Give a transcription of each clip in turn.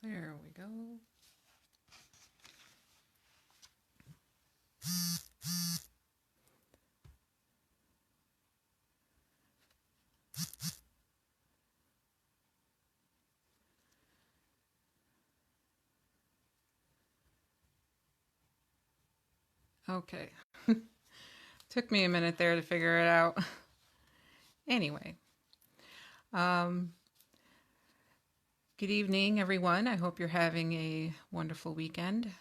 There we go. Okay. Took me a minute there to figure it out. Anyway, um, good evening, everyone. I hope you're having a wonderful weekend.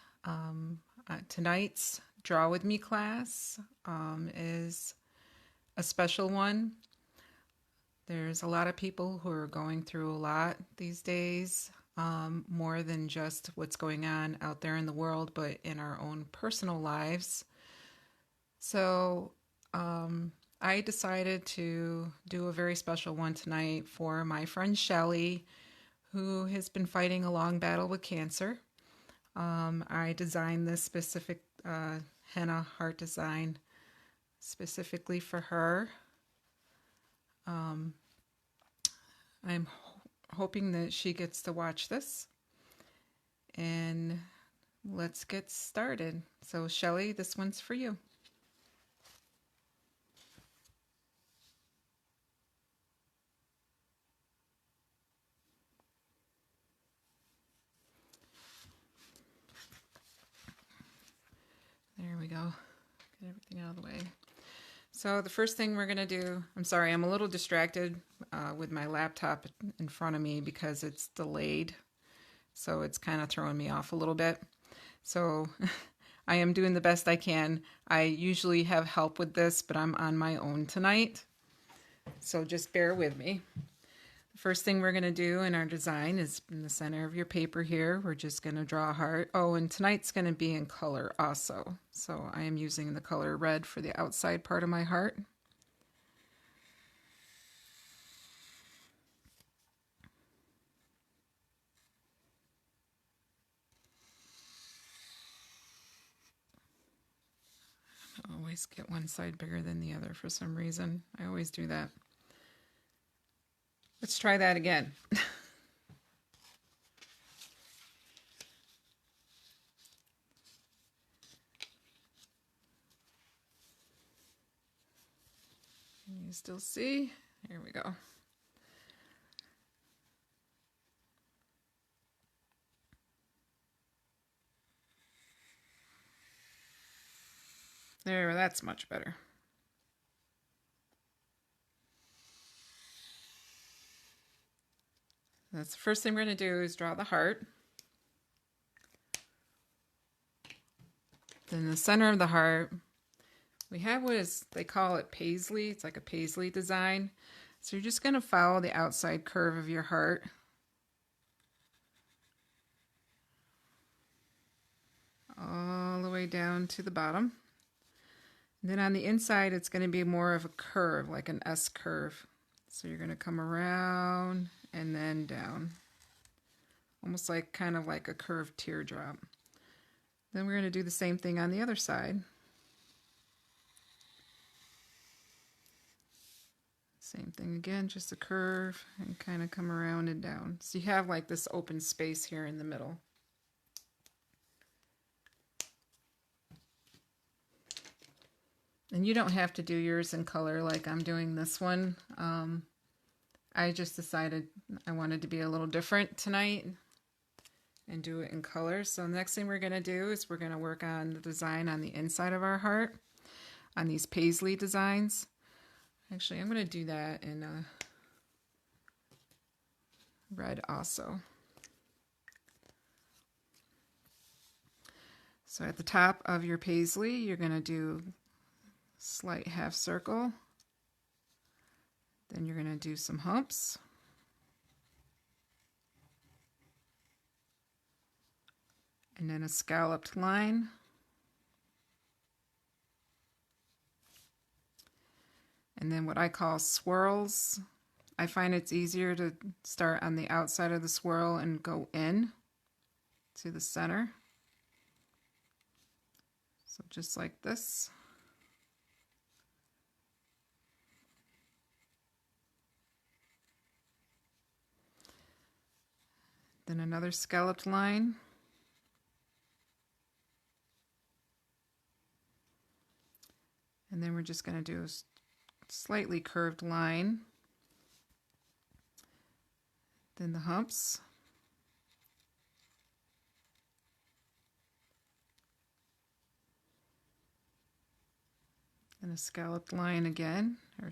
Tonight's Draw With Me class is a special one. There's a lot of people who are going through a lot these days, more than just what's going on out there in the world, but in our own personal lives. So I decided to do a very special one tonight for my friend Shelley, who has been fighting a long battle with cancer. I designed this specific henna heart design specifically for her. I'm hoping that she gets to watch this. And let's get started. So Shelley, this one's for you. There we go. Get everything out of the way. So the first thing we're going to do, I'm sorry, I'm a little distracted with my laptop in front of me because it's delayed. So it's kind of throwing me off a little bit. So I am doing the best I can. I usually have help with this, but I'm on my own tonight. So just bear with me. The first thing we're going to do in our design is in the center of your paper here, we're just going to draw a heart. Oh, and tonight's going to be in color also. So I am using the color red for the outside part of my heart. I always get one side bigger than the other for some reason. I always do that. Let's try that again. Can you still see? Here we go. There, that's much better. That's the first thing we're going to do is draw the heart. Then in the center of the heart, we have what is, they call it paisley. It's like a paisley design. So you're just going to follow the outside curve of your heart. All the way down to the bottom. And then on the inside, it's going to be more of a curve, like an S curve. So you're going to come around and then down. Almost like kind of like a curved teardrop. Then we're going to do the same thing on the other side. Same thing again, just a curve and kind of come around and down. So you have like this open space here in the middle. And you don't have to do yours in color like I'm doing this one. I just decided I wanted to be a little different tonight and do it in color. So the next thing we're going to do is we're going to work on the design on the inside of our heart on these paisley designs. Actually, I'm going to do that in red also. So at the top of your paisley, you're going to do slight half circle. Then you're going to do some humps. And then a scalloped line. And then what I call swirls. I find it's easier to start on the outside of the swirl and go in to the center. So just like this. Then another scalloped line. And then we're just going to do a slightly curved line. Then the humps. And a scalloped line again. And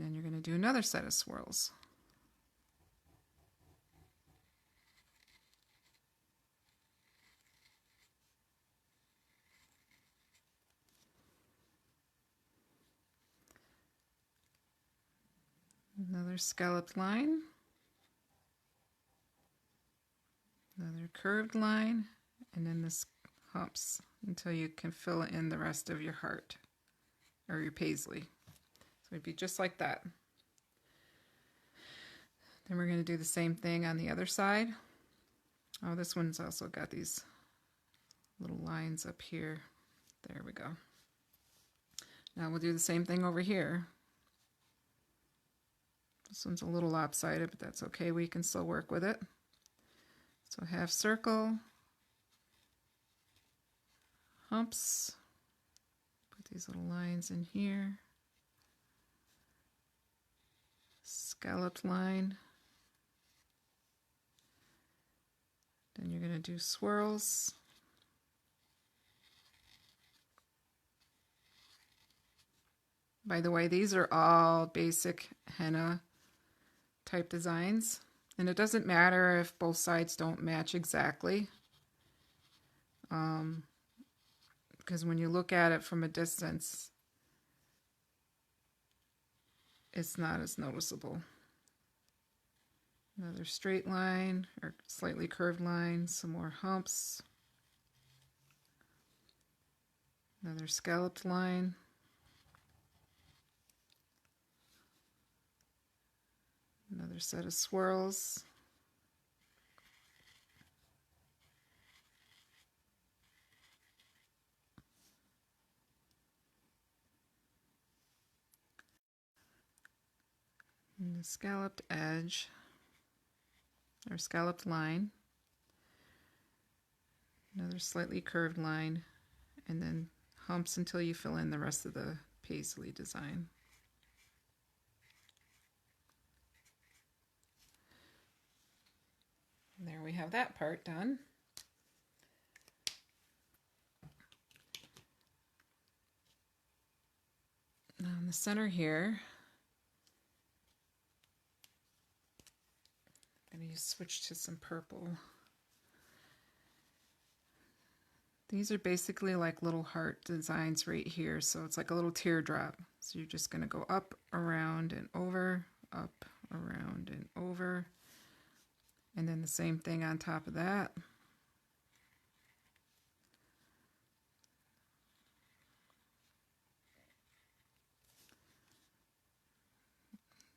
then you're going to do another set of swirls. Another scalloped line, another curved line, and then this humps until you can fill in the rest of your heart or your paisley. So it'd be just like that. Then we're going to do the same thing on the other side. Oh, this one's also got these little lines up here. There we go. Now we'll do the same thing over here. This one's a little lopsided, but that's okay. We can still work with it. So half circle, humps, put these little lines in here, scalloped line, then you're going to do swirls. By the way, these are all basic henna type designs, and it doesn't matter if both sides don't match exactly, because when you look at it from a distance, it's not as noticeable. Another straight line or slightly curved line, some more humps, another scalloped line, another set of swirls, and the scalloped edge or scalloped line, another slightly curved line, and then humps until you fill in the rest of the paisley design. And there we have that part done. Now in the center here, I'm going to switch to some purple. These are basically like little heart designs right here, so it's like a little teardrop. So you're just going to go up, around, and over, up, around, and over. And then the same thing on top of that.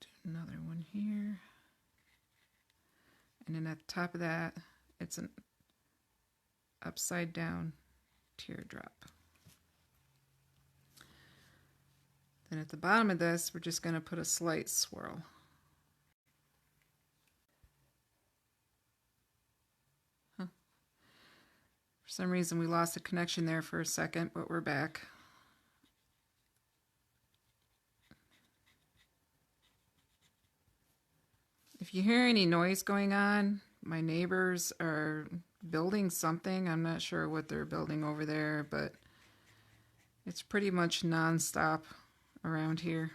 Do another one here. And then at the top of that, it's an upside down teardrop. Then at the bottom of this, we're just going to put a slight swirl. For some reason we lost a connection there for a second, but we're back. If you hear any noise going on, my neighbors are building something. I'm not sure what they're building over there, but it's pretty much non-stop around here.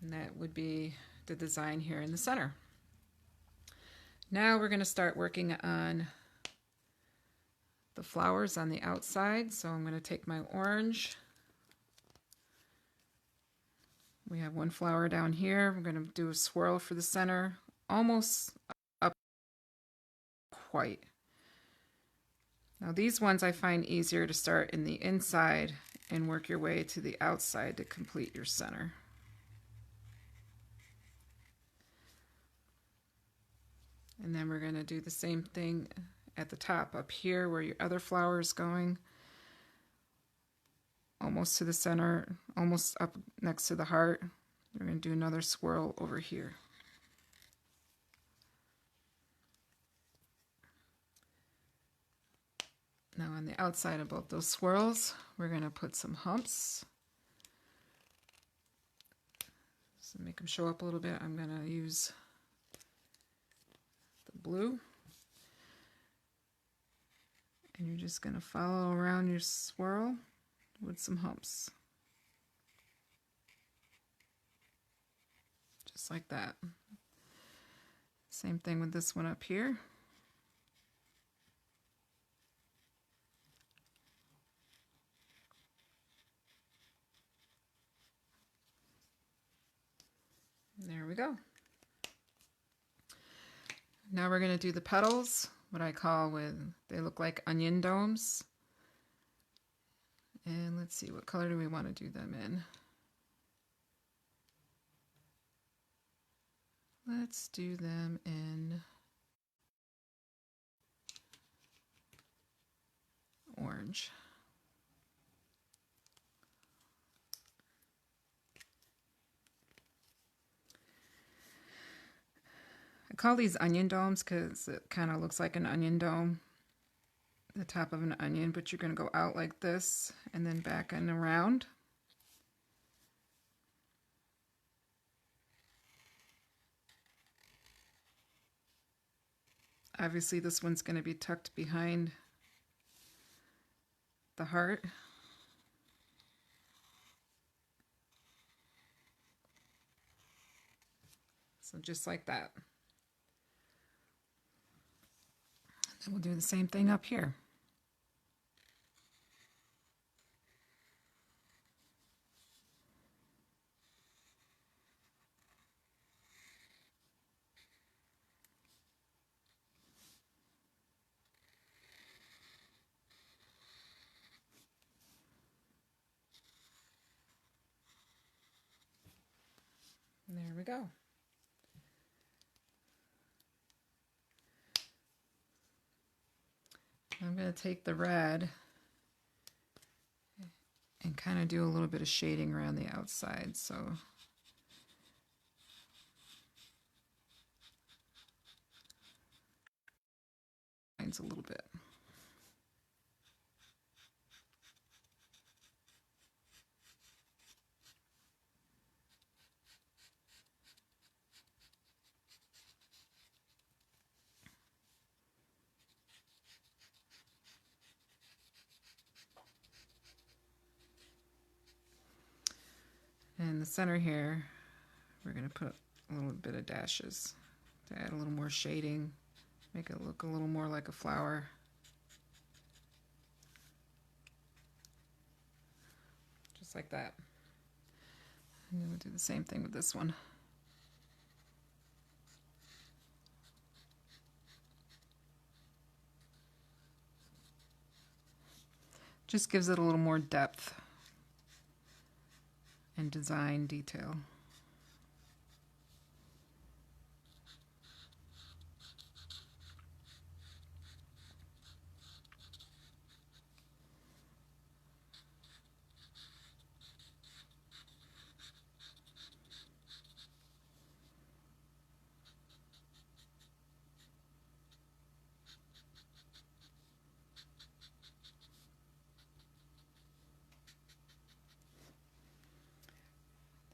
And that would be the design here in the center. Now we're going to start working on the flowers on the outside. So I'm going to take my orange. We have one flower down here. We're going to do a swirl for the center, almost up quite. Now these ones I find easier to start in the inside and work your way to the outside to complete your center. And then we're going to do the same thing at the top up here where your other flower is going. Almost to the center, almost up next to the heart. We're going to do another swirl over here. Now on the outside of both those swirls, we're going to put some humps. So make them show up a little bit. I'm going to use the blue. And you're just going to follow around your swirl with some humps. Just like that. Same thing with this one up here. There we go. Now we're going to do the petals, what I call they look like onion domes. And let's see, what color do we want to do them in? Let's do them in orange. I call these onion domes because it kind of looks like an onion dome, the top of an onion, but you're going to go out like this and then back and around. Obviously this one's going to be tucked behind the heart. So just like that. And we'll do the same thing up here. There we go. I'm going to take the red and kind of do a little bit of shading around the outside. So lines a little bit. In the center here, we're going to put a little bit of dashes to add a little more shading, make it look a little more like a flower. Just like that. And then we'll do the same thing with this one. Just gives it a little more depth and design detail.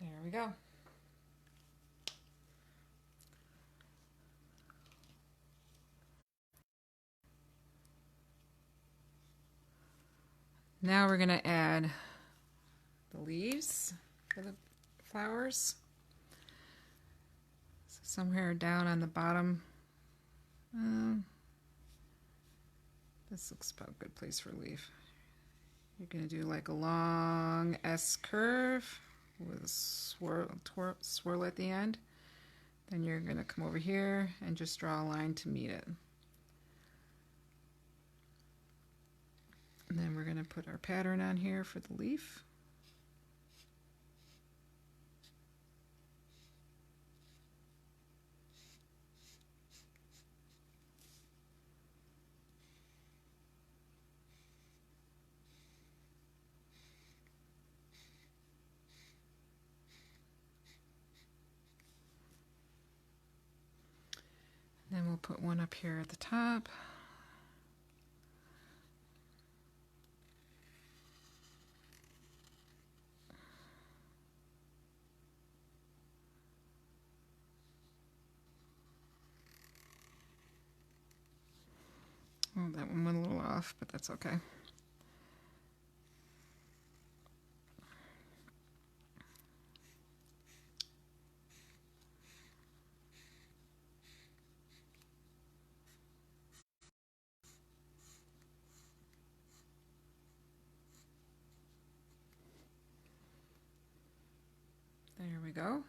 There we go. Now we're going to add the leaves for the flowers. So somewhere down on the bottom. This looks about a good place for a leaf. You're going to do like a long S curve with a swirl at the end. Then you're going to come over here and just draw a line to meet it. And then we're going to put our pattern on here for the leaf. put one up here at the top. Oh, that one went a little off, but that's okay. There we go.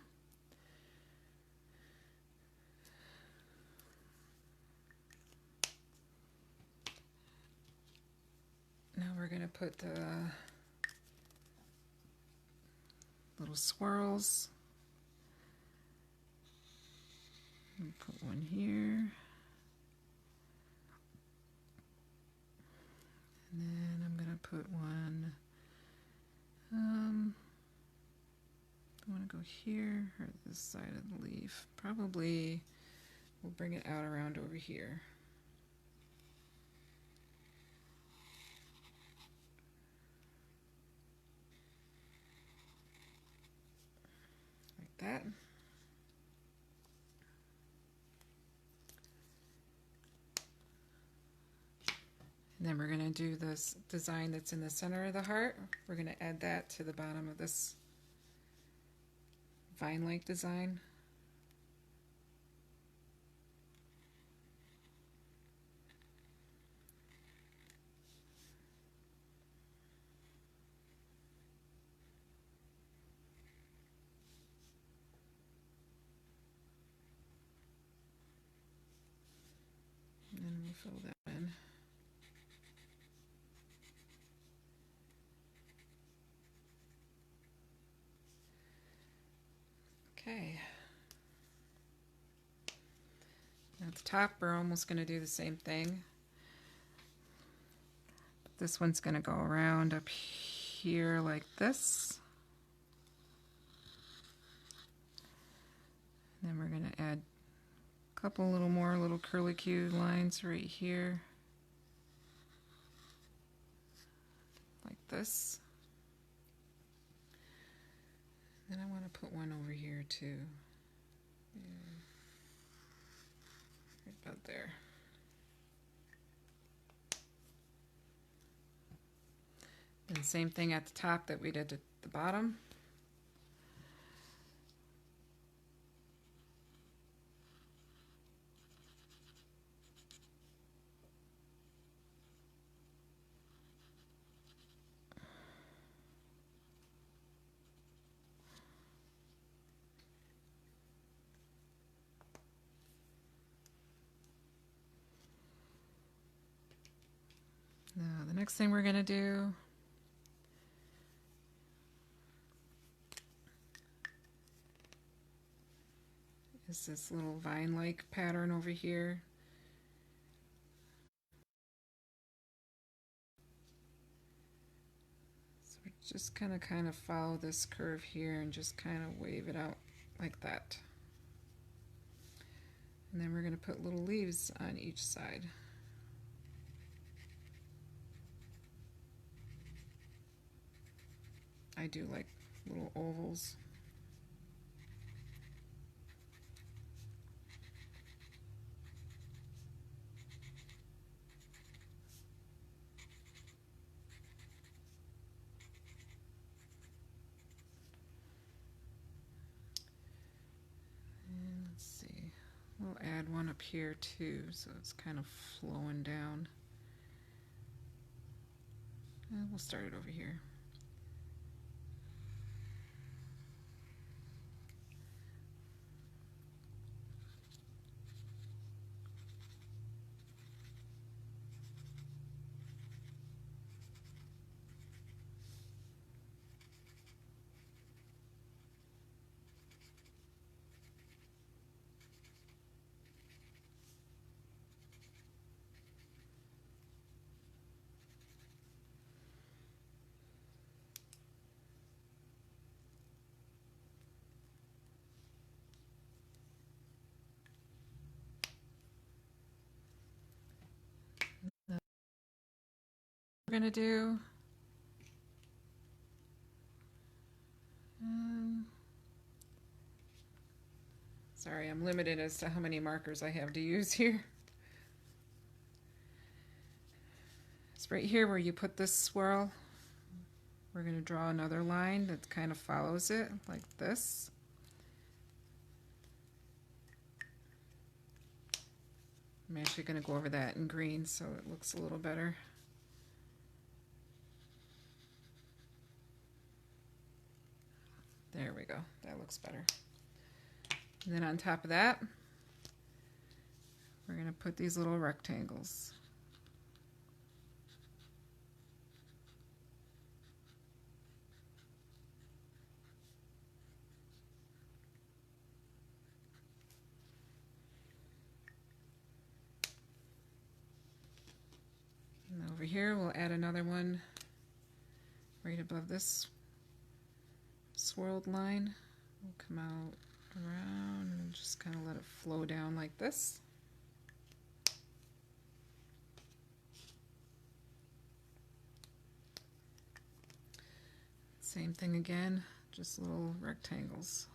Now we're going to put the little swirls. Put one here. And then I'm going to put one, I want to go here or this side of the leaf. Probably we'll bring it out around over here. Like that. And then we're going to do this design that's in the center of the heart. We're going to add that to the bottom of this vine-like design. And then we'll fill that in. Okay. At the top, we're almost going to do the same thing. This one's going to go around up here like this. And then we're going to add a couple more little curlicue lines right here. Like this. Then I want to put one over here too. Yeah. Right about there. And same thing at the top that we did at the bottom. Now the next thing we're going to do is this little vine-like pattern over here. So we're just kind of follow this curve here and just kind of wave it out like that. And then we're going to put little leaves on each side. I do like little ovals. And let's see, we'll add one up here too, so it's kind of flowing down. And we'll start it over here. we're going to do. Sorry, I'm limited as to how many markers I have to use here. It's right here where you put this swirl. We're going to draw another line that kind of follows it like this. I'm actually going to go over that in green so it looks a little better. There we go. That looks better. And then on top of that, we're going to put these little rectangles. And over here, we'll add another one right above this swirled line. We'll come out around and just kind of let it flow down like this. Same thing again, just little rectangles.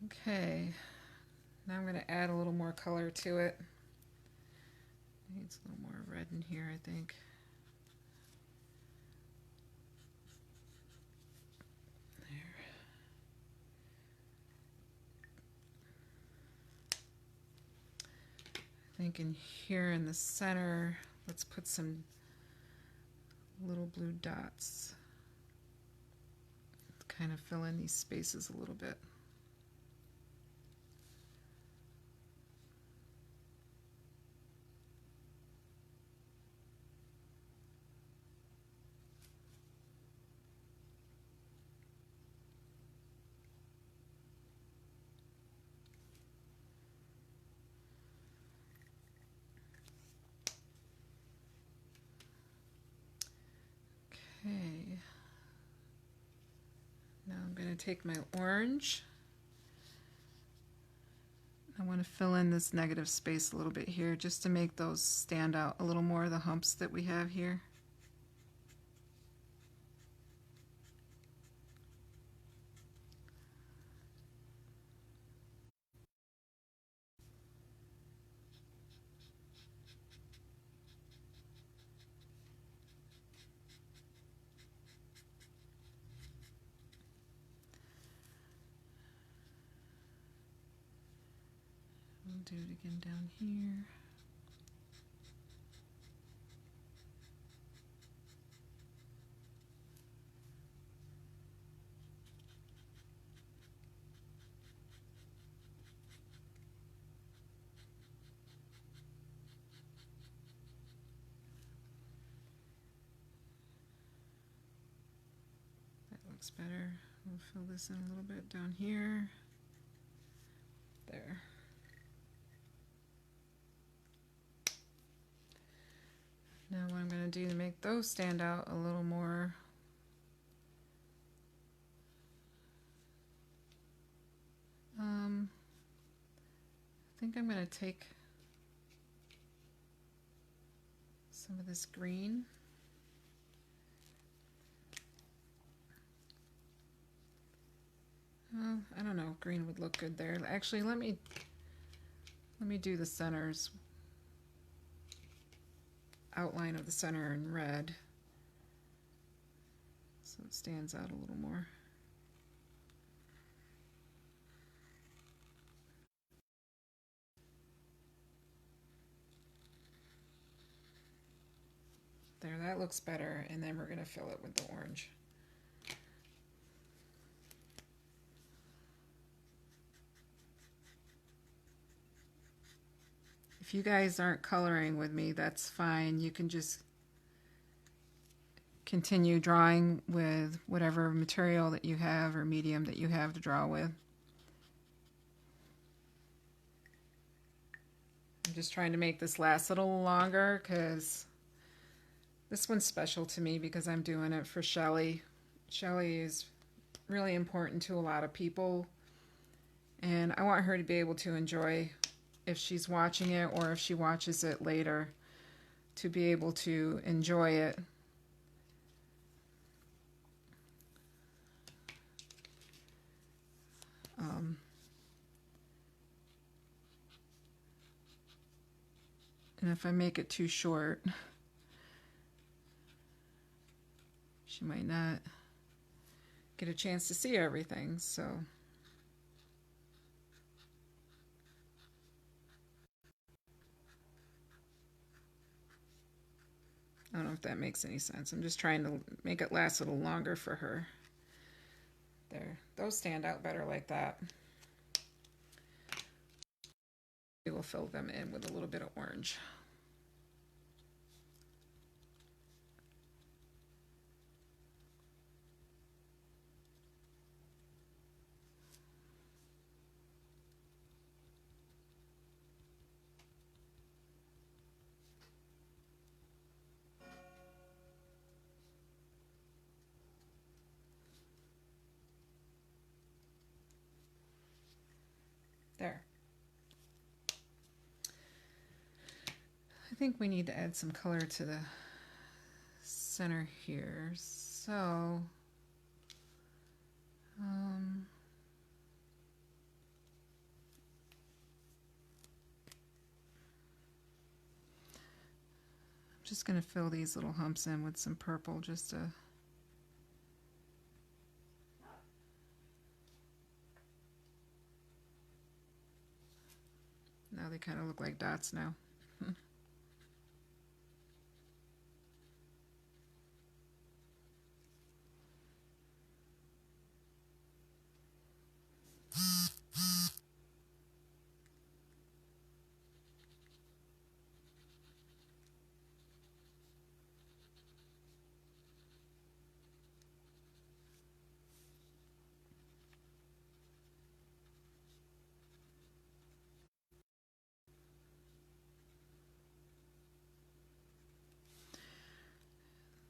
Okay, now I'm going to add a little more color to it. Needs a little more red in here, I think. There. I think in here in the center, let's put some little blue dots. Kind of fill in these spaces a little bit. Okay, now I'm going to take my orange. I want to fill in this negative space a little bit here just to make those stand out a little more, the humps that we have here. Do it again down here. That looks better. We'll fill this in a little bit down here. There. Now what I'm going to do to make those stand out a little more, I think I'm going to take some of this green. Well, I don't know, green would look good there. Actually, let me do the centers. Outline of the center in red so it stands out a little more. There, that looks better, and then we're going to fill it with the orange. If you guys aren't coloring with me, that's fine. You can just continue drawing with whatever material that you have or medium that you have to draw with. just trying to make this last a little longer because this one's special to me because I'm doing it for Shelley. Shelley is really important to a lot of people, and I want her to be able to enjoy, if she's watching it or if she watches it later, to be able to enjoy it. And if I make it too short, she might not get a chance to see everything. So I don't know if that makes any sense. I'm just trying to make it last a little longer for her. There, those stand out better like that. We will fill them in with a little bit of orange. There. I think we need to add some color to the center here. So, I'm just going to fill these little humps in with some purple just to now they kind of look like dots now.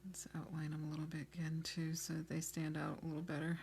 Let's outline them a little bit again too so that they stand out a little better.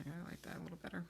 There, I like that a little better.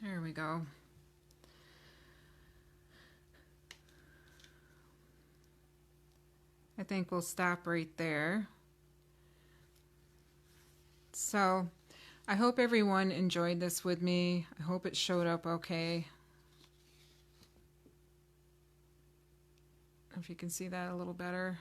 There we go. I think we'll stop right there. So I hope everyone enjoyed this with me. I hope it showed up okay. If you can see that a little better.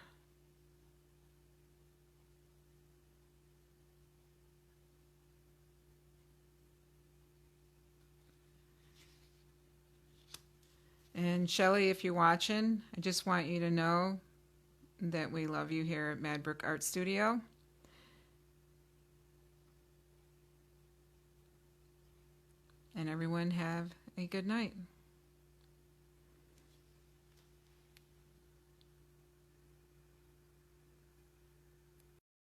And Shelley, if you're watching, I just want you to know that we love you here at Madbrook Art Studio. And everyone have a good night.